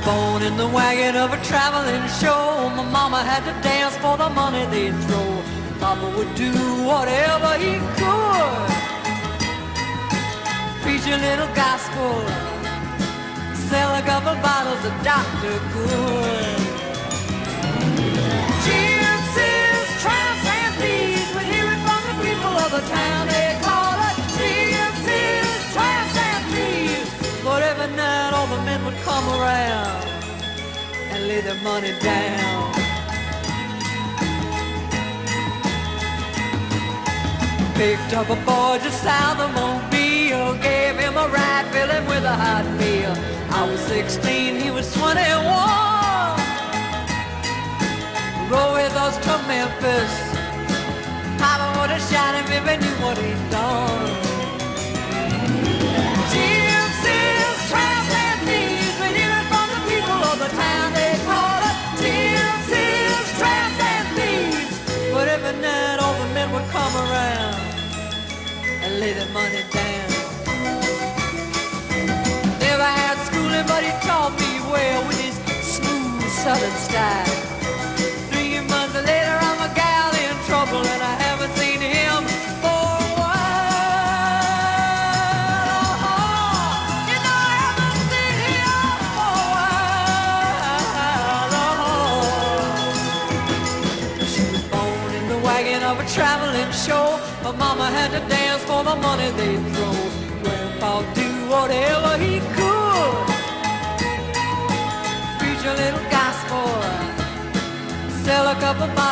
born in the wagon of a traveling show. My mama had to dance for the money they'd throw. Papa would do whatever he could, preach a little gospel, sell a couple bottles of Dr. Good. Gypsies, tramps, and thieves, we hear it from the people of the town. They call us gypsies, tramps, and thieves. But every night all the men would come around and lay their money down. Picked up a boy just south of Mobile, gave him a ride, filled him with a hot meal. I was 16, he was 21. Rode with us to Memphis. Papa would have shot him if he knew what he'd done. Gypsies, tramps, and thieves, we hear it from the people of the town. They call us gypsies, tramps, and thieves. But every night all the men would come around and lay their money down. Never had schooling, but he taught me well with his smooth southern style. 3 months later, I'm a gal in trouble, and I haven't seen him for a while. You know, I haven't seen him for a while. She was born in the wagon of a traveling show. My mama had to dance for the money they'd throw. Grandpa'd do whatever he could, preach a little gospel, sell a couple bottles